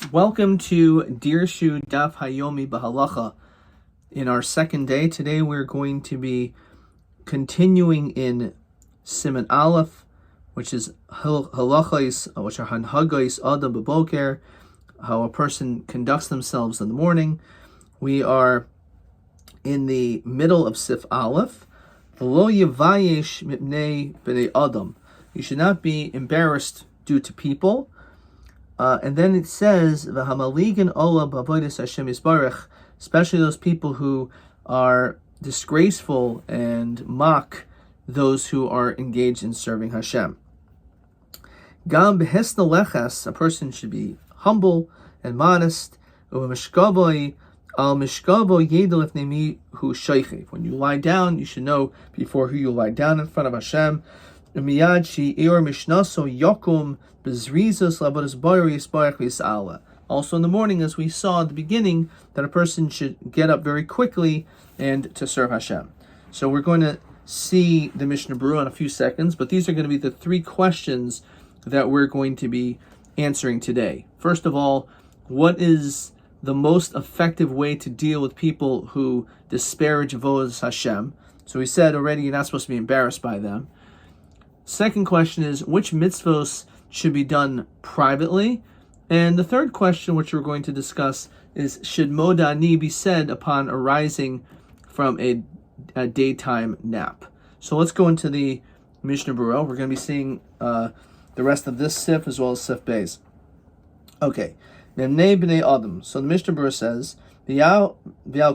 Welcome to Dirshu Daf HaYomi Bahalacha. In our second day, today we're going to be continuing in Siman Aleph, which is halachos, which are hanhagos adam b'boker, how a person conducts themselves in the morning. We are in the middle of Sif Aleph. V'lo yevayesh mipnei b'nei adam. You should not be embarrassed due to people. And then it says, "V'hamaligan ola b'avodas Hashem yisbarach," especially those people who are disgraceful and mock those who are engaged in serving Hashem. Gam b'hesna lechas, a person should be humble and modest. Uv'mishkavoi al mishkavo yedel ifnei mi hu sheichev. When you lie down, you should know before who you lie down in front of Hashem. Miyad she'ir mishnaso yokum bezrizos lavodas bari yisbarach v'yis'ala. Also in the morning, as we saw at the beginning, that a person should get up very quickly and to serve Hashem. So we're going to see the Mishnah Berurah in a few seconds, but these are going to be the three questions that we're going to be answering today. First of all, what is the most effective way to deal with people who disparage avodas Hashem? So we said already you're not supposed to be embarrassed by them. Second question is, which mitzvos should be done privately? And the third question, which we're going to discuss, is, should modani be said upon arising from a daytime nap? So let's go into the Mishnah Berurah. We're going to be seeing the rest of this sif as well as sif beis. Okay. Memnei b'nei adam. So the Mishnah Berurah says, V'al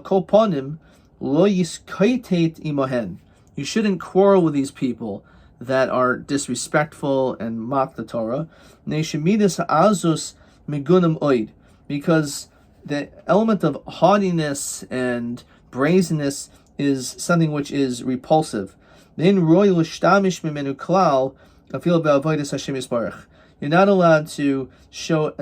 kol ponim lo yiskaitet imohen. You shouldn't quarrel with these people that are disrespectful and mock the Torah. Neshemidas ha'azus migunim oid, because the element of haughtiness and brazenness is something which is repulsive. Then roy l'shtamish mimenu klal afil be'avodas Hashem yisbarach. You're not allowed to show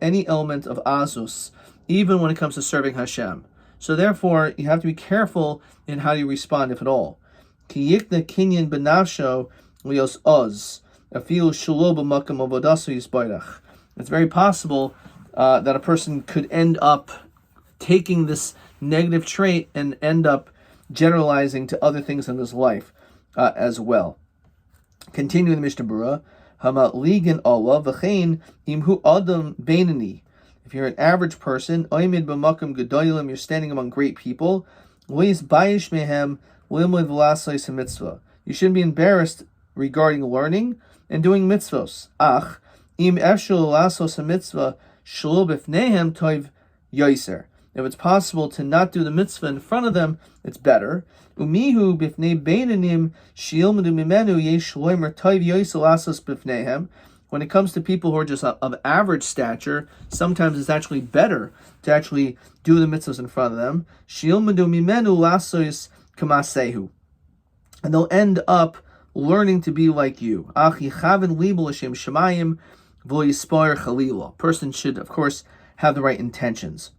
any element of azus, even when it comes to serving Hashem. So therefore, you have to be careful in how you respond, if at all. Ki yikna kinyan benavsho lios oz afilu shelo b'makam avodaso yisbarach. It's very possible that a person could end up taking this negative trait and end up generalizing to other things in his life as well. Continuing the Mishnah Berurah, Hama ligan Allah v'chein imhu adam beinani. If you're an average person, oimid b'makam gedolim, you're standing among great people. Lois bayish mehem limud v'lasais mitzvah. You shouldn't be embarrassed regarding learning and doing mitzvos. Ach im efshul lasos a mitzvah shlo b'fnehem toiv yoiser. If it's possible to not do the mitzvah in front of them, it's better. Umihu b'fnei beinanim shilmadu mimenu yesh loimer toiv yoiser lasos b'fnehem. When it comes to people who are just of average stature, sometimes it's actually better to actually do the mitzvahs in front of them. Shilmadu mimenu lasos kamasehu. And they'll end up learning to be like you. Person should, of course, have the right intentions.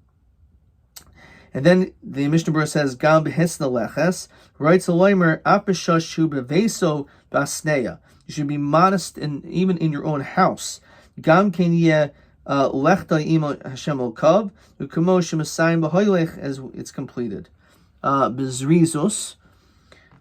And then the Mishnah Berurah says, Gam b'hisna leches, writes a loimer, apeshashu beveso basneya. You should be modest even in your own house. Gam ken yeh lechta imo Hashem okav, ukamo shemasayim b'hoylech, as it's completed. Bezrizos,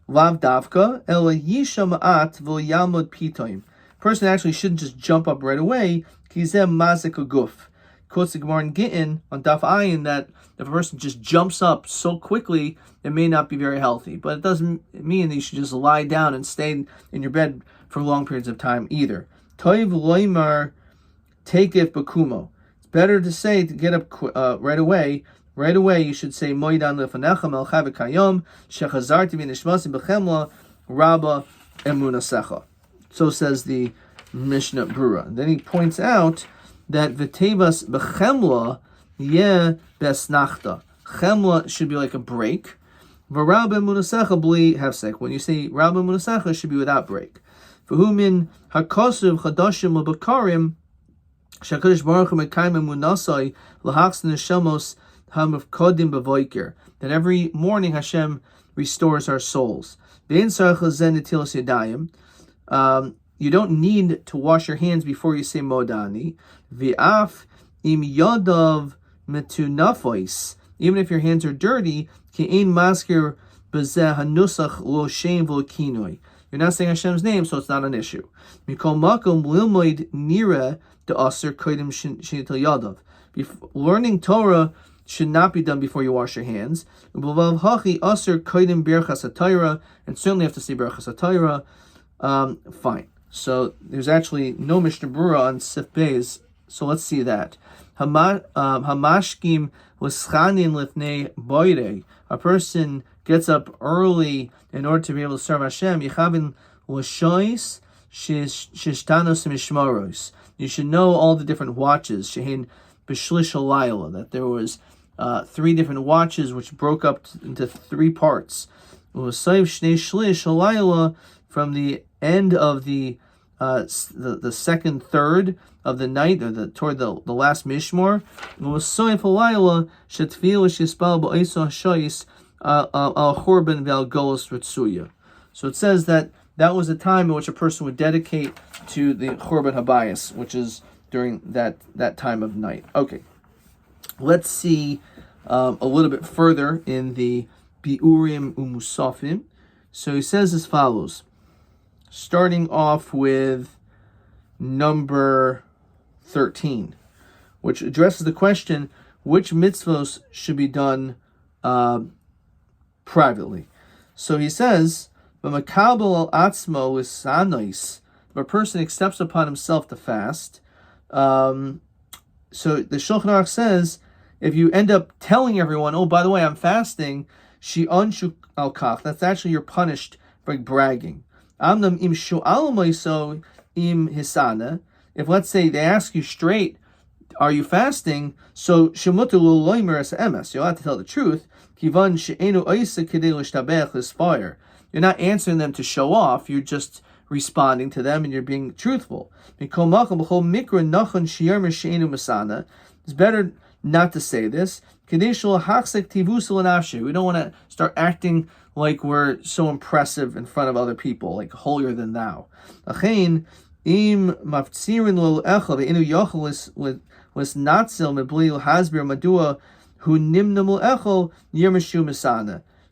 Lav davka ela yisha ma'at v'yalmod pitoim. Person actually shouldn't just jump up right away. Kizeh mazik aguf. Quotes the Gemara in Gittin on Daf Ayin that if a person just jumps up so quickly, it may not be very healthy. But it doesn't mean that you should just lie down and stay in your bed for long periods of time either. Toiv loimar takef bakumo. It's better to say to get up right away. Right away, you should say Moidan lefanechem el chavik hayom shechazarti v'nishmasim b'chemla rabba emunasecha. So says the Mishnah Berurah. Then he points out that v'tevas b'chemla yeh besnachta. Chemla should be like a break. V'rabba emunasecha bli hefsek. When you say rabba emunasecha, it should be without break. V'hu min hakosuv chadashim lebakarim shakadosh baruch hu mekayim emunasai lahaks neshamos. That every morning Hashem restores our souls. You don't need to wash your hands before you say modani. V'af im yadav metunafois. Even if your hands are dirty, ki'ein maskir bezeh hanusach lo shem v'lo kinoi. You're not saying Hashem's name, so it's not an issue. Mikol makom lilmoid nira de aser kodim shenital yadav. Learning Torah should not be done before you wash your hands. And certainly have to say Berachas HaTorah. Fine. So there's actually no Mishnah Berurah on Sif Beis. So let's see that. Hamashkim l'schanin lifnei boirei. A person gets up early in order to be able to serve Hashem. Yichavin l'shois shishtanos mishmaros. You should know all the different watches. Shehin b'shlish halayla. That there was 3 different watches which broke up into 3 parts. From the end of the second third of the night, or toward the last mishmor. So it says that was a time in which a person would dedicate to the Chorban Habayis, which is during that time of night. Okay. Let's see a little bit further in the Biurim Umusafim. So he says as follows, starting off with number 13, which addresses the question, which mitzvos should be done privately. So he says, "V'makabel al atzmo l'sanais." If a person accepts upon himself to fast, so the Shulchan Aruch says, if you end up telling everyone, oh, by the way, I'm fasting, shi'onshu al kach, that's actually you're punished for bragging. Amnam im shu'al moiso im hisana. If, let's say, they ask you straight, are you fasting? So shemutu loimer as emes. You'll have to tell the truth. Kivan she'enu oisa kedei l'shtabech l'sfire. You're not answering them to show off. You're just responding to them, and you're being truthful. It's better not to say this. We don't want to start acting like we're so impressive in front of other people, like holier than thou.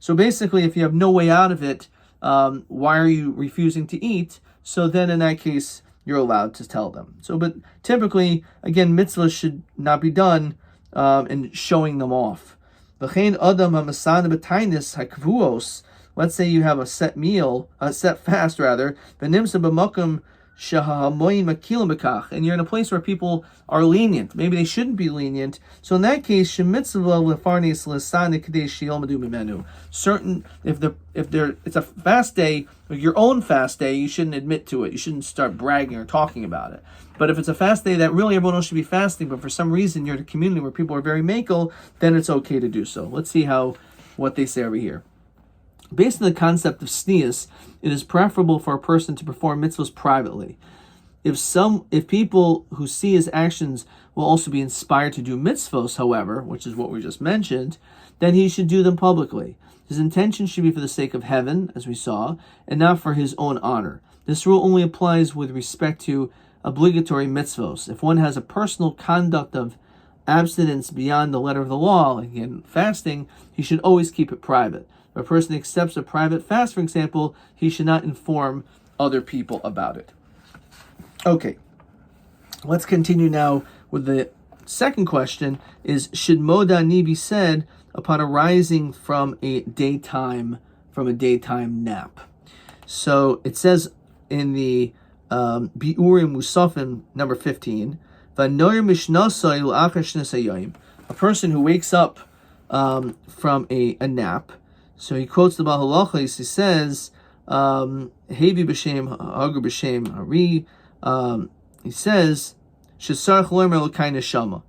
So basically, if you have no way out of it, why are you refusing to eat? So then in that case, you're allowed to tell them. But typically, again, mitzvahs should not be done and showing them off. Let's say you have a set meal, a set fast rather, and you're in a place where people are lenient. Maybe they shouldn't be lenient. So in that case, certain if it's a fast day, your own fast day, you shouldn't admit to it. You shouldn't start bragging or talking about it. But if it's a fast day that really everyone else should be fasting, but for some reason you're in a community where people are very makel, then it's okay to do so. Let's see what they say over here. Based on the concept of sneas, it is preferable for a person to perform mitzvahs privately. If people who see his actions will also be inspired to do mitzvahs, however, which is what we just mentioned, then he should do them publicly. His intention should be for the sake of heaven, as we saw, and not for his own honor. This rule only applies with respect to obligatory mitzvahs. If one has a personal conduct of abstinence beyond the letter of the law, like in fasting, he should always keep it private. If a person accepts a private fast, for example, he should not inform other people about it. Okay, let's continue now with the second question, is should modani be said upon arising from a daytime nap? So it says in the Biurim Musafim number 15, a person who wakes up from a nap. So he quotes the Baal Halachos. He says, Hevi b'shem, Hagur b'shem, Hari. He says, Shesarach loimer Elokai neshama.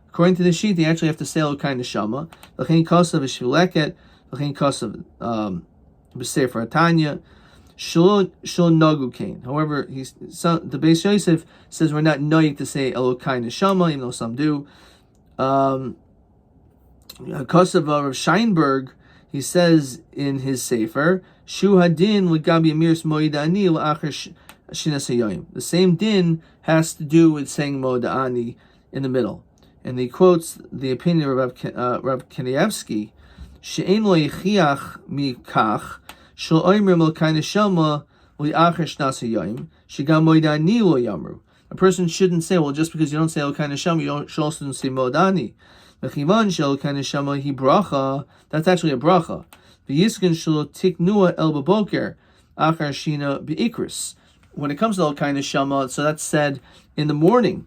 According to the sheet, they actually have to say Elokai neshama. L'chein kosav v'shvileket, l'chein kosav b'sefer Atanya, shul nagu kain. However, the Beis Yosef says we're not noyik to say Elokai neshama, even though some do. Kosav of Scheinberg, he says in his sefer, Shu hadin l'gabi amirs moidani l'achar shinas hayoyim. The same din has to do with saying moidani in the middle. And he quotes the opinion of Rabbi Kanievsky, she'ein lo yichiach mikach shel oimrim lo kain neshama li'achar shnas hayom shegam moedani lo yamru. A person shouldn't say, well, just because you don't say lo kain neshama, you should also say moedani. V'chivan shel kain neshama hi bracha. That's actually a bracha. V'yiskin shel tiknua el b'boker achar shina be'ikris. When it comes to lo kain neshama, so that's said in the morning.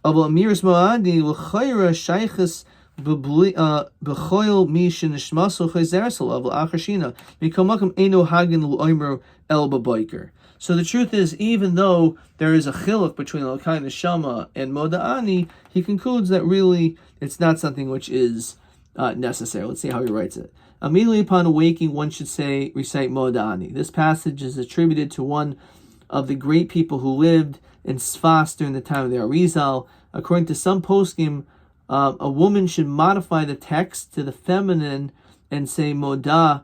Aval amiris mo'adi l'chayra shaychus b'choil mi shenishmaso chayzersel aval achashina mikomakam eno hagin l'oimer el b'boiker. So the truth is, even though there is a chiluk between Elkai Neshama and Moda'ani, he concludes that really it's not something which is necessary. Let's see how he writes it. Immediately upon awaking, one should recite Moda'ani. This passage is attributed to one of the great people who lived in Sfas during the time of the Arizal. According to some poskim, a woman should modify the text to the feminine and say Moda'ani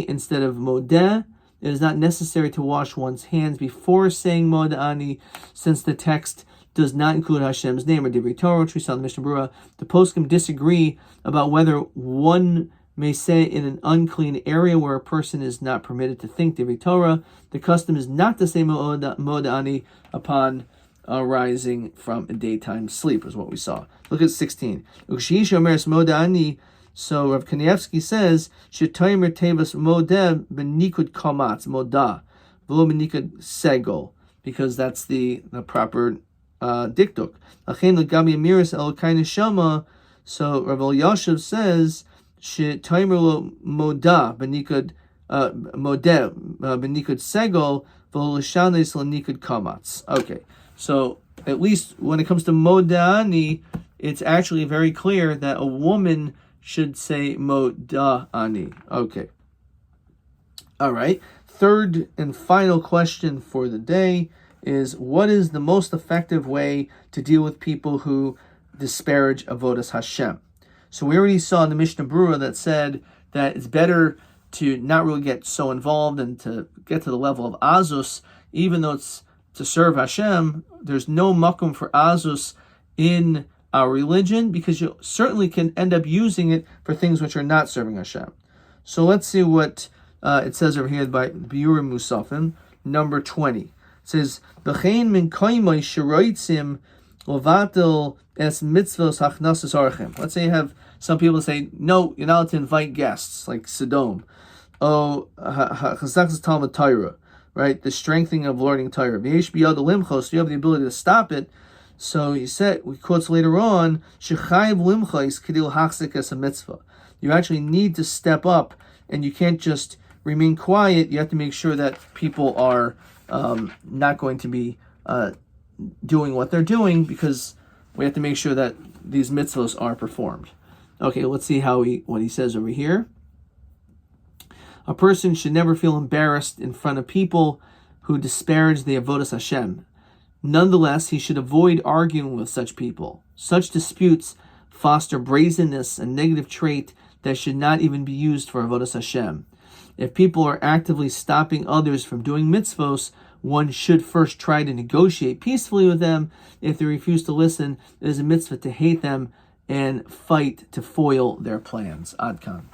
instead of Modeh. It is not necessary to wash one's hands before saying Moda'ani, since the text does not include Hashem's name or Divrei Torah, which we saw in the Mishnah Berurah. The poskim disagree about whether one may say in an unclean area where a person is not permitted to think Divrei Torah. The custom is not to say Moda'ani upon rising from a daytime sleep, is what we saw. Look at 16. Moda'ani. So Rav Kanievsky says, "Shetoimer tevas modeh benikud kamatz moda, v'lo benikud segol," because that's the proper diktuk. Achen legami amiris Elkai Neshama. So Rav Elyashiv says, "Shetoimer lo moda benikud modeh benikud segol, v'lo l'shanes l'nikud kamatz." Okay, so at least when it comes to moda'ani, it's actually very clear that a woman should say Moda'ani. Okay. All right. Third and final question for the day is, what is the most effective way to deal with people who disparage Avodas Hashem? So we already saw in the Mishnah Berurah that said that it's better to not really get so involved and to get to the level of Azus, even though it's to serve Hashem. There's no makom for Azus in our religion, because you certainly can end up using it for things which are not serving Hashem. So let's see what it says over here by Biurim Musafim, number 20. It says, "V'chein min koimai shiroitzim lovatel es mitzvos hachnasas archem." Let's say you have some people say, no, you're not allowed to invite guests, like Sodom. Oh, chazak's Talmud Torah, right? The strengthening of learning Torah. V'yesh biyad limchos, you have the ability to stop it. So he said, we quotes later on, "Shechayiv limchais kedil hachzik es a mitzvah." You actually need to step up, and you can't just remain quiet. You have to make sure that people are not going to be doing what they're doing, because we have to make sure that these mitzvahs are performed. Okay, let's see what he says over here. A person should never feel embarrassed in front of people who disparage the Avodas Hashem. Nonetheless, he should avoid arguing with such people. Such disputes foster brazenness, a negative trait that should not even be used for Avodas Hashem. If people are actively stopping others from doing mitzvos, one should first try to negotiate peacefully with them. If they refuse to listen, it is a mitzvah to hate them and fight to foil their plans. Ad Kan.